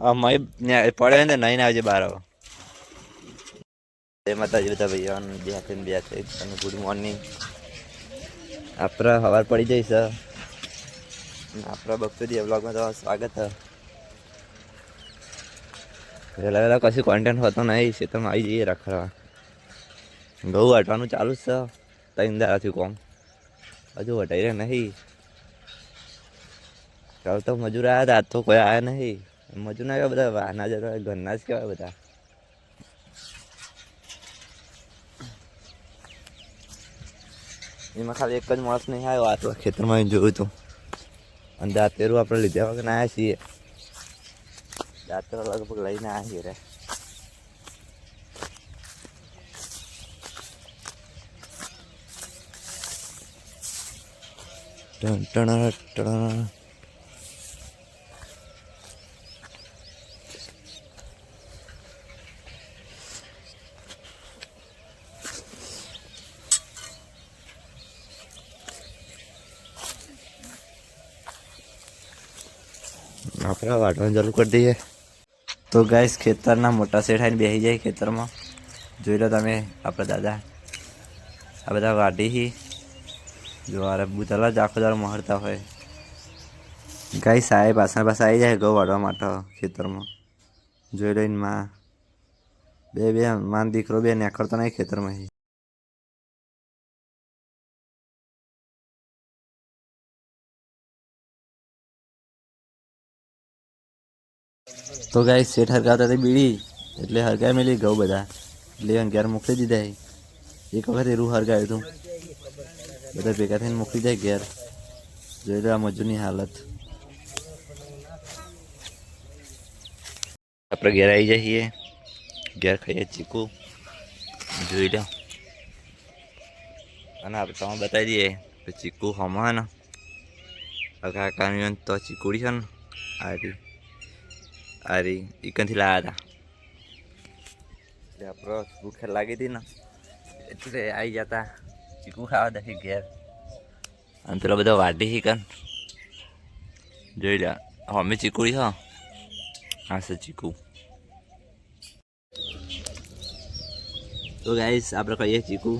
મય પડે ને નહીં ને આવજે બાર જય માતાજી બધા ભાઈઓ બે થઈ અને ગુડ મોર્નિંગ આપણા સવાર પડી જઈશ આપણા બપોરી બ્લોગમાં તમારું સ્વાગત છે વહેલા વહેલા કશું કોન્ટેન્ટ હોતો નહીં છે તો આવી જઈએ રખડવા ઘઉં વાટવાનું ચાલુ જ છે ત્રણ દાડાથી કોમ હજુ વટાઈ રહ્યા નહીં કાલ તો મજૂર આવ્યા હતા આજ તો કોઈ આવ્યા નહીં મજૂર ના આવ્યા બધા વાહના જતા ઘરના જ કહેવાય બધા એમાં ખાલી એક જ માણસ નહીં આવ્યો આટલા ખેતરમાં જોયું હતું અને દાંતેરું આપણે લીધા વગર આવ્યા છીએ દાંતેરો લગભગ લઈને આવ્યા છીએ રે ટણ આપણે વાટવાનું ચાલુ કરી દઈએ તો ગાઈસ ખેતરના મોટા શેઠ આવીને બેસી જાય ખેતરમાં જોઈ લો તમે આપણા દાદા આ બધા વાટી જો આ બુતલા જ આખો દાડો મહરતા હોય ગાઈસ સાહેબ પાછા આવી જાય ઘઉં વાળવા માટે ખેતરમાં જોઈ લઈને માં બે માન દીકરો બે નેકળતો નહીં ખેતરમાં તો ગાઈસ શેઠ હરગાવતા હતી બીડી એટલે હરગાઈ મેલી ઘઉં બધા એટલે ઘેર મોકલી દીધા એક વખત એરું હરગાવ્યું હતું બધા ભેગા થઈને મોકલી જાય ઘેર જોઈ લો આ મજૂરની હાલત આપણે ઘેર આવી જઈએ ઘેર ખાઈએ ચીકુ જોઈ લો અને આપણે તમે બતાવી દઈએ કે ચીકુ હમણાં ને કાકાની તો ચીકુડી છે ને આરી ઈકનથી લાવ્યા હતા એટલે આપણો ભૂખે લાગી હતી ને એટલે આવી જતા ચીકુ ખાવા દે ઘેર અને પેલો બધો વાટી શીકન જોઈ લે અમે ચીકુડી હા છે ચીકુ તો ગાઈસ આપણે કહીએ ચીકુ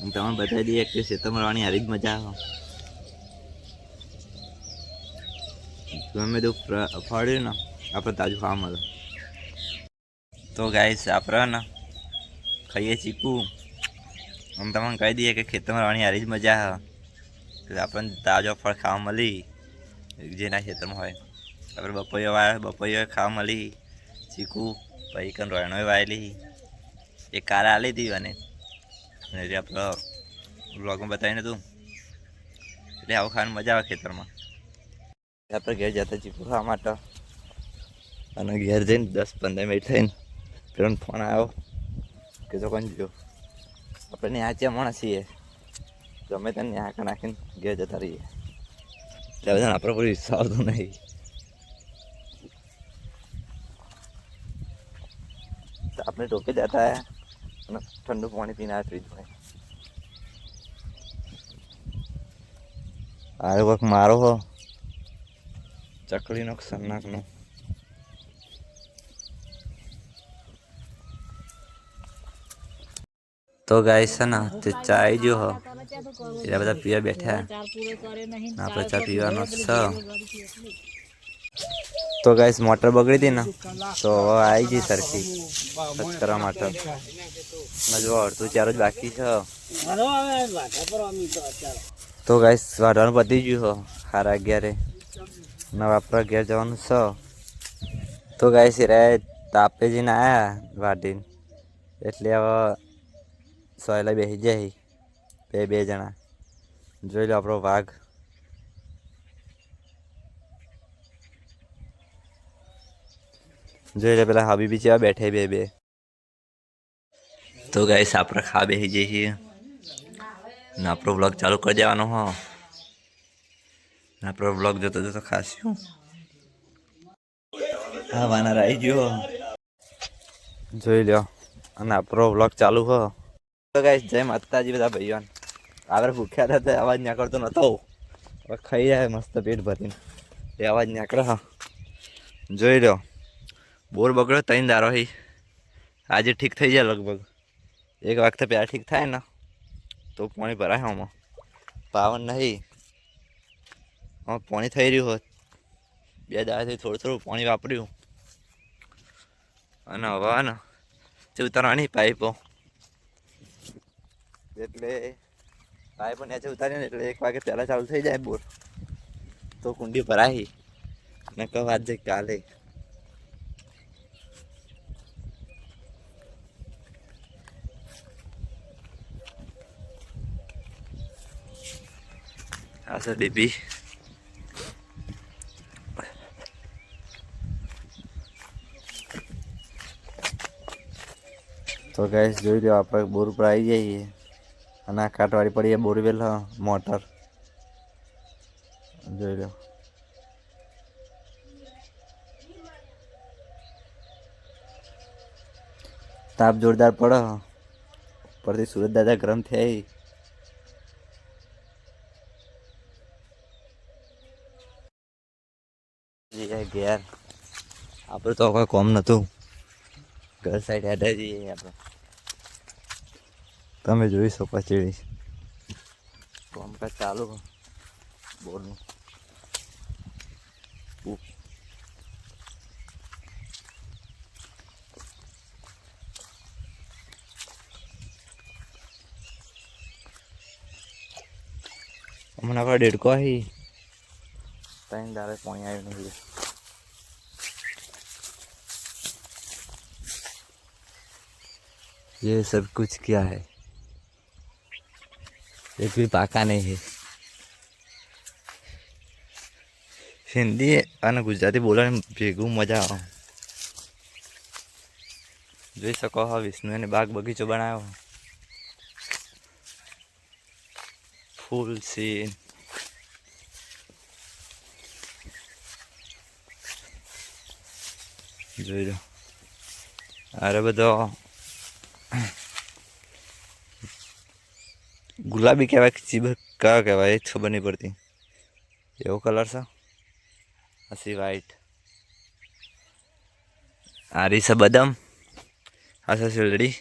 તમને બતાવી દઈએ કે ખેતરમાં મળવાની હારી જ મજા આવે ગમે તો ફળ્યું ને આપણે તાજું ખાવા મળે તો ગાઈસ આપણે ને ખાઈએ ચીકુ આમ તમને કહી દઈએ કે ખેતરમાં રહેવાની હારી જ મજા આવે આપણને તાજો ફળ ખાવા મળી જેના ખેતરમાં હોય આપણે બપોરે ખાવા મળી ચીકુ પછી કન રોયણોય વાયેલી એ કારા આલી હતી અને એટલે આપણે બ્લોગમાં બતાવીને તું એટલે આવું ખાવાની મજા આવે ખેતરમાં આપણે ઘેર જતા ચીકુ ખાવા માટે અને ઘેર જઈને 10-15 મિનિટ થઈને પેલો ફોન આવ્યો કે તો કોણ જો આપણે ન્યાચ્યા માણસ છીએ ગમે તેને ન્યા નાખીને ઘેર જતા રહીએ એટલે બધાને આપણે કોઈ વિશ્વાસ આવતો નહીં તો આપણે ટોકે જતા અને ઠંડુ પાણી પીને આવ્યા ફ્રીજમાં આ વખત મારો હો ચકલીનો ખતરનાકનો તો ગાઈસ છે ને તે ચા આવી ગયો હો એટલે બધા પીવા બેઠા આપણે ચા પીવાનો છે તો ગાઈસ મોટર બગડી હતી ને તો હવે આવી ગઈ સરખી સર્ચ કરવા માટે જો અડધું ચાર જ બાકી છે તો ગાઈસ વાઢવાનું પતી ગયું હો 11:30 નવ આપણા ઘેર જવાનું છે તો ગાઈસ રે તાપે જઈને આવ્યા વાઢીને એટલે હવે સોયલા બેસી જાય બે જણા જોઈ લો આપણો વાઘ જોઈ લે પેલા હબીબી જેવા બેઠે બે તો ગાઈસ આપણે ખા બેસી જઈએ છીએ ને આપણો બ્લોગ ચાલુ કરી દેવાનો હો ને આપણો બ્લોગ જોતો ખાસ્યું હા વાનર આવી ગયો જોઈ લો અને આપણો બ્લોગ ચાલુ હો તો ગાઈસ જય માતાજી બધા ભાઈઓ આપણે ભૂખ્યા હતા અવાજ નીકળતો નતો હવે ખાઈ જાય મસ્ત પેટ ભરીને એ અવાજ નીકળે હા જોઈ લો બોર બગડ્યો 3 દારો હી આજે ઠીક થઈ જાય લગભગ 1 વખતે પેલા ઠીક થાય ને તો પાણી ભરાય આમાં પાવન નહીં હા પાણી થઈ રહ્યું હોત 2 દાડાથી થોડું પાણી વાપર્યું અને હવે ને તે ઉતારવાની પાઇપો એટલે પાઇપો નીચે ઉતારીને એટલે 1 વાગે પહેલાં ચાલુ થઈ જાય બોર તો કુંડી ભરાય ને વાત છે કાલે આ છે ડીપી તો ગેસ જોઈ લો આપણે બોર ઉપર આવી જઈએ અને આ કાટવાળી પડી બોરવેલ મોટર જોઈ લો તાપ જોરદાર પડે પરથી સુરત દાદા ગરમ થઈ ઘેર આપણે તો કોઈ કોમ નતું ઘર સાઈડ હેડા જઈએ આપણે તમે જોઈ શકો ચેડી કોમકાજ ચાલુ બોરનું હમણાં આપણે દેડકો આવી 3 દાડે પાણી આવ્યું નથી ये सब कुछ क्या है एक भी पाका नहीं है हिंदी અને ગુજરાતી બોલવાની ભેગું મજા આવે જોઈ શકો હા વિષ્ણુ એને બાગ બગીચો બનાવ્યો ફૂલ સીન જોઈ લો અરે બધો ગુલાબી કહેવાય કે ચીબ કયા કહેવાય એ જ ખબર નહીં પડતી એવો કલર છે હસી વ્હાઈટ આ રહી છે બદામ આ છે શેરડી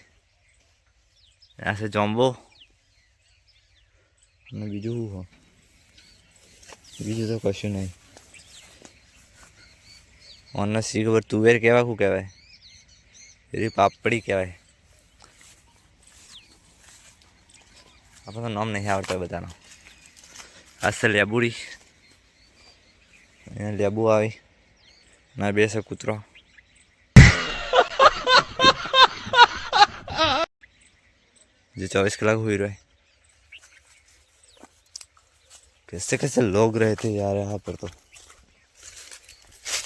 આ છે જોમ્બો અને બીજું તો કશું નહીં ઓનને સી ખબર તુવેર કહેવાય શું કહેવાય એની પાપડી કહેવાય આપણને નામ નહીં આવડતા બધાનો આ છે લેબુડી અહીંયા લેબુ આવી ના બેસે કૂતરો जो 24 कलाक हुई रहे कैसे कैसे लोग रहे थे यार यहाँ पर तो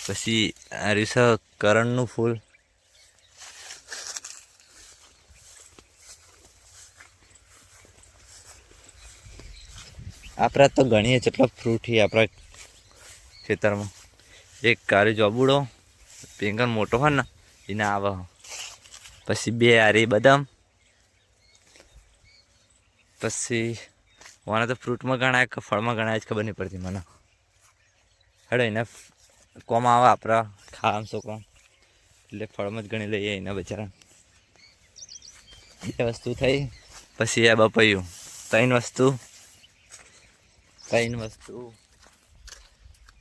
પછી આ રીસા કરણનું ફૂલ આપણા તો ગણીએ જેટલા ફ્રૂટ છે આપણા ખેતરમાં એક કાળી જોબુડો પેંગન મોટો હોય ને એને આવે પછી 2 આરી બદામ પછી મને તો ફ્રૂટમાં ગણાય કે ફળમાં ગણાય જ ખબર નહીં પડતી મને હેડો એને કોમ આવે આપણા ખાવાનું છોકરા એટલે ફળમાં જ ગણી લઈએ એના બચારા 2 વસ્તુ થઈ પછી આ બપૈયું 3 વસ્તુ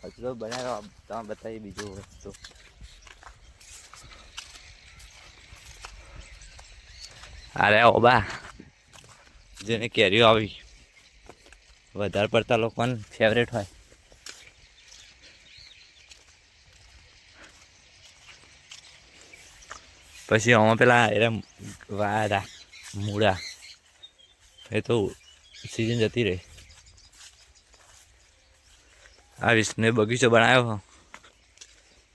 હજુ તો બનાવ્યો તમે બતાવી બીજું વસ્તુ અરે ઓબા જેને કેરીઓ આવી વધારે પડતા લોકોને ફેવરેટ હોય પછી આમાં પેલા એરા વાડા મૂળા એ તો સિઝન જતી રહી આ વિષ્ણુએ બગીચો બનાવ્યો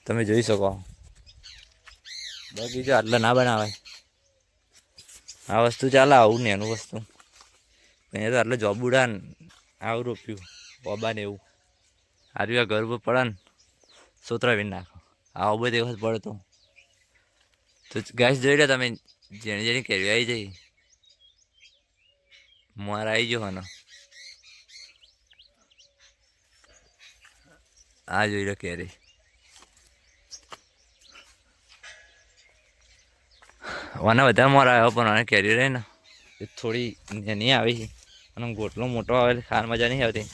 તમે જોઈ શકો બગીચો આટલો ના બનાવાય આ વસ્તુ ચાલે આવું ને એનું વસ્તુ અહીંયા તો આટલે જોબુડા ને આવું રોપ્યું ઓબા ને એવું આર્યું આ ઘર પર પડે ને સોતરા વીન નાખો આવો બધો વખત પડતો તો ગેસ જોઈ લો તમે જેની કેરી આવી જઈ મોર આવી ગયો હનો આ જોઈ લો કેરી મને વધારે મોર આવ્યો પણ મને કેરી રહી ને એ થોડી નહીં આવી અને ગોટલો મોટો આવે ખાર મજા નહીં આવતી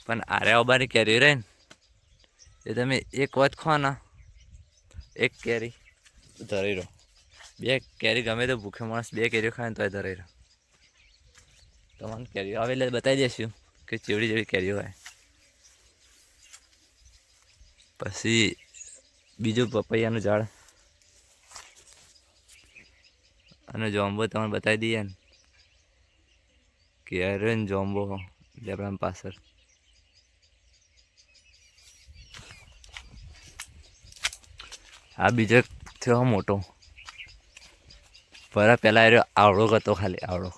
પણ આરે ઓબાની કેરી રહે ને એ તમે એક વખત ખો ને એક કેરી ધરી રહો બે કેરી ગમે તો ભૂખે માણસ બે કેરીઓ ખાય ને તો ધરી રહો તમને કેરીઓ આવે એટલે બતાવી દઈશું કે ચેવડી જેવી કેરીઓ હોય પછી બીજું પપૈયાનું ઝાડ અને જોમ્બો તમને બતાવી દઈએ ને કેરી ને જોમ્બો લેબડા પાછળ આ બીજો થયો મોટો પહેલા એ આવડો હતો ખાલી આવડો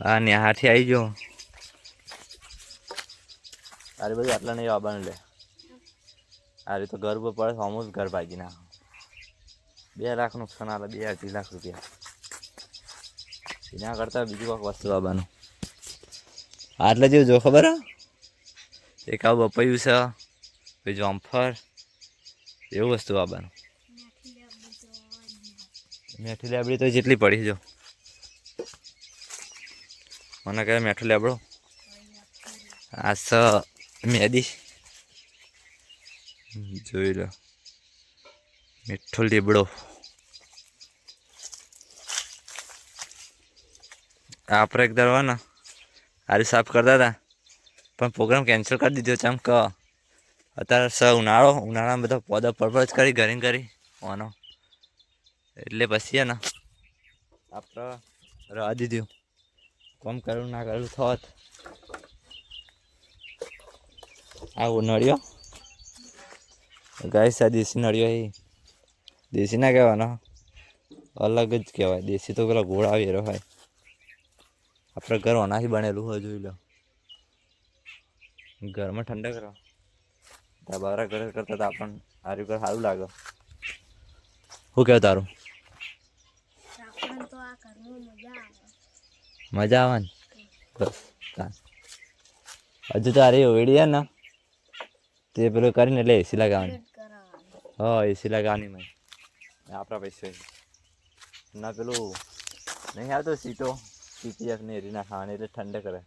હા ને હાથી આવી ગયો અરે બધું આટલા નહીં આવવાનું લે અરે તો ઘર પર પડે અમુક ઘર ભાગી ના 2 લાખ નુકસાન આવે 2-2.5 લાખ રૂપિયા એના કરતા બીજું કોઈક વસ્તુ આવવાનું આટલે જેવું જો ખબર એક આવું બપૈયું છે પછી જોમફર એવું વસ્તુ આવવાનું મેઠી લેબડી તો જેટલી પડી જો મને કહે મેઠું લેબડો આ સ મેદી જોઈ લો મીઠો લીબડો આપણે એક દર ને હારી સાફ કરતા હતા પણ પ્રોગ્રામ કેન્સલ કરી દીધો ચમ કે અત્યારે ઉનાળામાં બધા પોદા પરપર જ કરી કરી ઓનો એટલે પછી ને આપણે રવા દીધું કોમ કરવું ના કરવું થોત આવું નળિયો ગાય સા દેશી નળિયો એ દેશી ના કહેવાનો અલગ જ કહેવાય દેશી તો પેલા ઘોડા આવી રહ્યો હોય આપણે ઘર ઓનાથી બનેલું હોય જોઈ લો ઘરમાં ઠંડક રહો બારા ઘર કરતા તો આપણને આર્યું ઘર સારું લાગે શું કહે તારું મજા આવે ને બસ હજુ તો અરે ઓળી ને તે પેલું કરીને એટલે એસી લગાવવાની હા એસી લગાવવાની મેં આપણા પૈસે ના પેલું નહીં આવતો સીટો પીપીએફ ને એરી ના ખાવાની એટલે ઠંડક કરે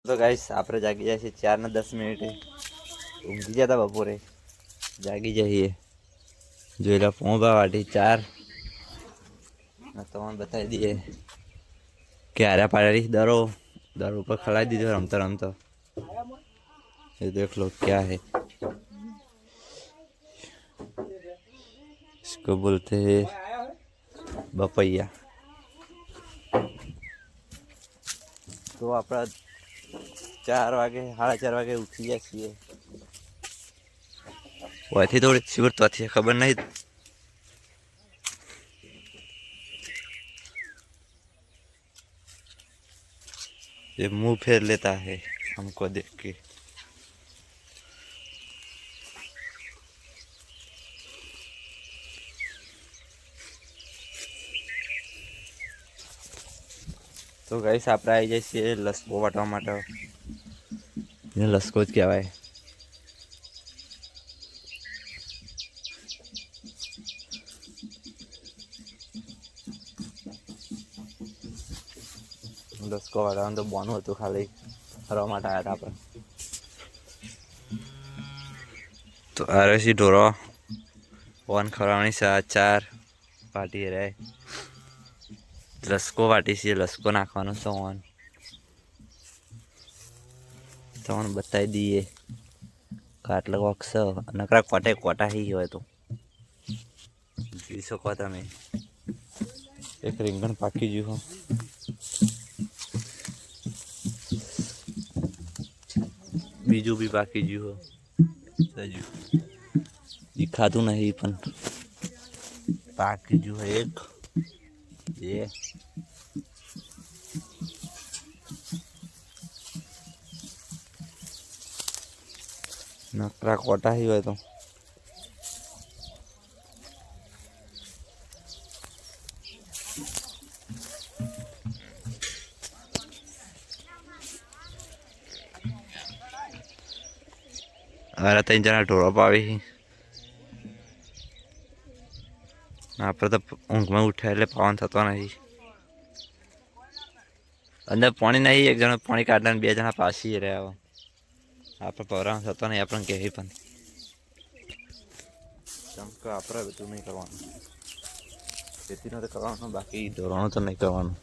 તો ગાઈસ આપણે જાગી જાય છે 4 ને 10 મિનિટે ઊંઘી જતા બપોરે જાગી જઈએ જોઈ લો પોંભા વાટી 4 તમને બતાવી દઈએ કે હારા પાડી દરો ઉપર ખલાઈ દીધો રમતો ये देख लो क्या है इसको बोलते हैं बपैया तो अपना 4 वागे 4:30 वागे उठी જાય છીએ वैसे थोड़ी शिवर तो अच्छी खबर नहीं ये मुंह फेर लेता है हमको देख के तो गाइस આપણે આવી જાય છે લસકો વાટવા માટે એને લસકો જ કહેવાય લસકો વાટવાનું તો બોનું હતું ખાલી ફરવા માટે આવ્યા હતા આપણે તો આરસી ઢોરો વન ખવડાવવાની 4 પાટી રહે લસકો વાટી છે લસકો નાખવાનો છે ઓન તમને બતાવી દઈએ કાટલા વોક્સ નકરા કોટા હી હોય તો જોઈ શકો તમે એક રીંગણ પાકી ગયું બીજું બી પાકી ગયું હજુ દેખાતું નહીં પણ પાકી ગયું એક ये नकरा कोटा ही हुआ तो અરે 3 જણા ઢોળો પાવી. આપણે તો ઊંઘમાં ઉઠ્યા એટલે પવન થતો નહીં. અંદર પાણી નહીં, એક જણો પાણી કાઢતા 2 જણા પાછી રહ્યા. આપણે પવરાણ થતો નહીં, આપણને કહેવી પણ ચમકો આપણે બધું નહીં કરવાનું. ખેતીનું તો કરવાનું, બાકી ઢોરવાનું તો નહીં કરવાનું.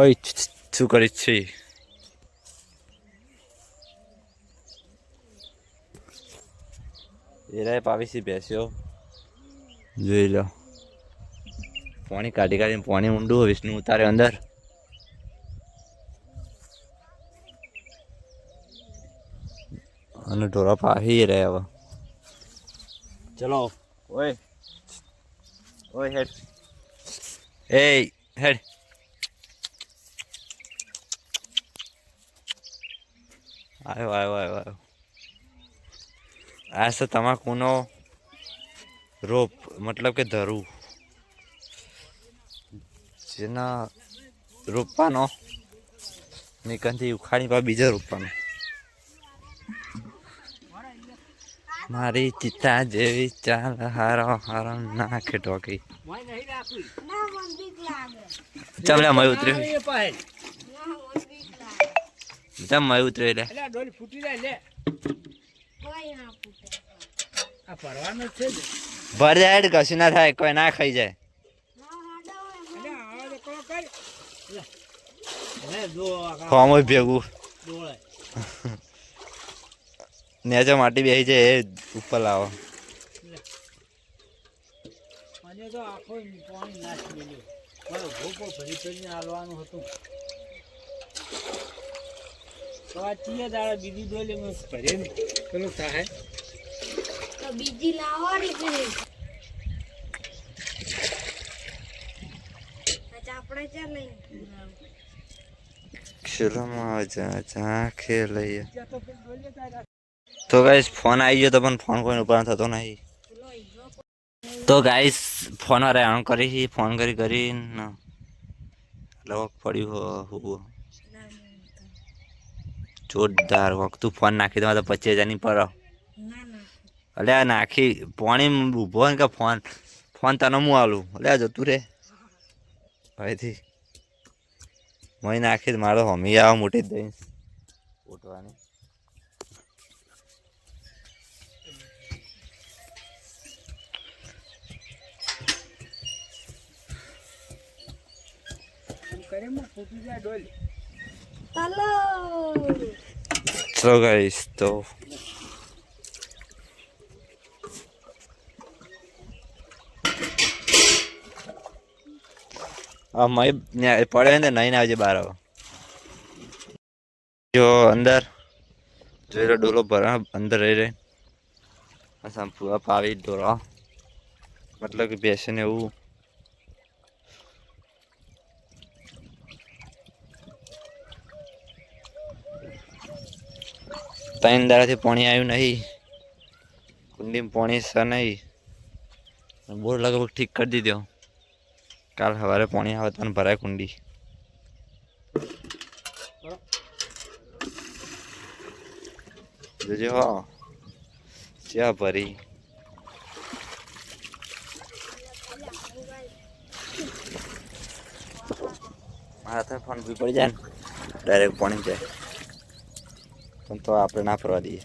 ઓય શું કરીશ છે? એરાય પાવીસી બેસ્યો જોઈ લો. પાણી કાઢી કાઢીને પાણી ઊંડું વિષ્ણુ ઉતારે અંદર. અને ઢોરા પાહી રહ્યા હવે. ચલો ઓય ઓય હેડ એ હેડ. આવ્યો આવ્યો આવ્યો આવ્યો. આ છે તમાકુનો રોપ, મતલબ કે ધરું, જેના રોપવાનો નીકળથી ઉખાડી પા બીજો રોપવાનો. મારી ચિત્તા જેવી ચાલ હારો હારો નાખે ટોકી. ચમ મય ઉતર્યું, ચમ મય ઉતર્યું લે. ભર જાય કશું ના થાય, કોઈ ના ખાઈ જાય. ફોર્મ ભેગું નેચો માટી બેસી જાય એ ઉપર લાવો. બીજી ડોલી પેલું થાય બીજી લાવો આપણે ચાલ લઈએ. તો ગાઈસ ફોન આવી ગયો તો પણ ફોન કોઈ ઉપર થતો નહીં. તો ગાઈસ ફોન વાળા આમ કરી ફોન કરી કરીને લોક પડ્યું જોરદાર વખત. તું ફોન નાખી દો તો 25,000 પર. અલે નાખી પાણી ઊભો ને કે ફોન ફોન તને હું આલું. અલે જતું રે ભાઈથી મય નાખી મારો હમી આવો મોટી જ દઈશ ઉઠવાની. ચલો ગાઈસ તો મય પડે ને નહીં આવજે બહાર. જો અંદર જોઈ લો ડોલો ભરા અંદર રહી રહી પૂરા પાવી ઢોરા, મતલબ કે બેસીને એવું. ત્રણ દાડાથી પાણી આવ્યું નહીં, કુંડીમાં પાણી છે નહીં. બોર લગભગ ઠીક કરી દીધો. કાલ સવારે પાણી આવે તો ભરાય કુંડી. જોજો હા ચા ભરી. મારા તો ફોન ભી પડી જાય ને ડાયરેક્ટ પાણી જાય પણ તો આપણે ના ફરવા દઈએ.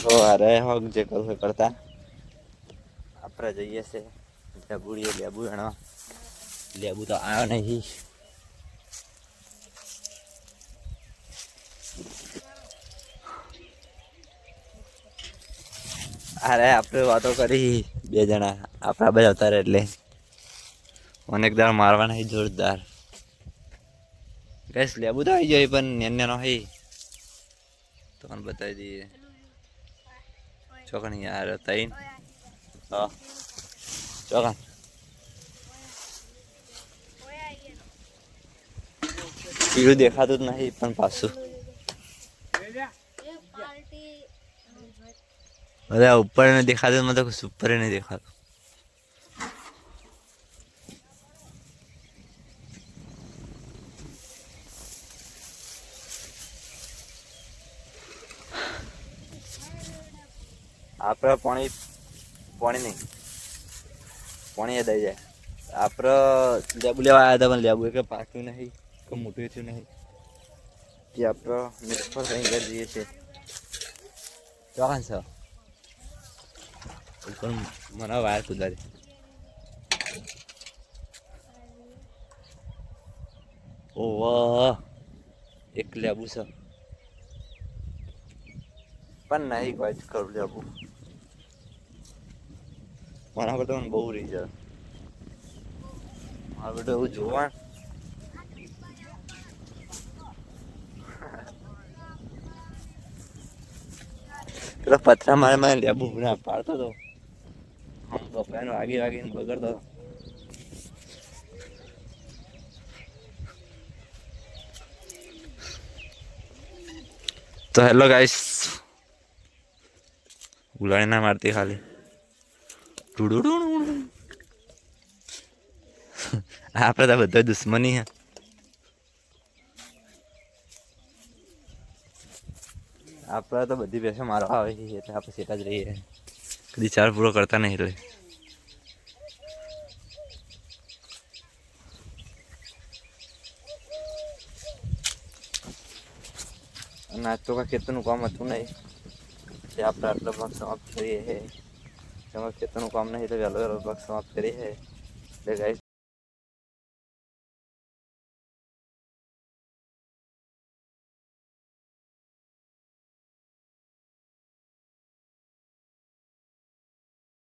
તો અરે હોગ જે કરું કરતા આપણે જઈએ છે લેબુડીએ. લેબુ એનો લેબુ તો આવ્યો નહીં. અરે આપણે વાતો કરી 2 જણા આપણા બધા અવતાર એટલે અનેક દાળ મારવા નહીં જોરદાર. ગેસ લેબુ તો આવી જાય પણ એનો હઈ તો મને બતાવી દઈએ. ચોકન યાર તઈ હા ચોકન પીળું દેખાતું જ નહીં પણ પાછું अरे ऊपर नहीं दिखा दे मतलब कुछ ऊपर ही नहीं दिखा। आप पानी पानी नहीं पानी दई जाए आप लेबू लेवा आया था पण लेबू के पाक्યું नहीं કે મોટું થયું નહીં કે આપણે નિષ્ફળ થઈ કરી દઈએ છીએ ચોકન છે ઉપર મને વાયર કુદારી ઓ વાહ એક લેબુ છે પણ નહીં કોઈ જ કરું લેબુ મારા પર તો મને બહુ રહી જાય મારા બેટો એવું જોવા પેલો પથરા મારે મારે લેબુ ના પાડતો હતો બપરાનો વાગી વાગીને બગડતો હતો તો હેલો ગાઈસ ઉલાડી ના મારતી ખાલી આપણે તો બધા દુશ્મની હે આપણે તો બધી ભેંસો મારવા આવે છે એટલે આપણે સેટા જ રહીએ કદી ચાર પૂરો કરતા નહીં એટલે અને આજ તો કાંઈ ખેતરનું કામ હતું નહીં તે આપણે આટલો ભાગ સમાપ્ત કરીએ છીએ તમારે ખેતરનું કામ નહીં તો વહેલો વહેલો ભાગ સમાપ્ત કરીએ છીએ એટલે ગાઈસ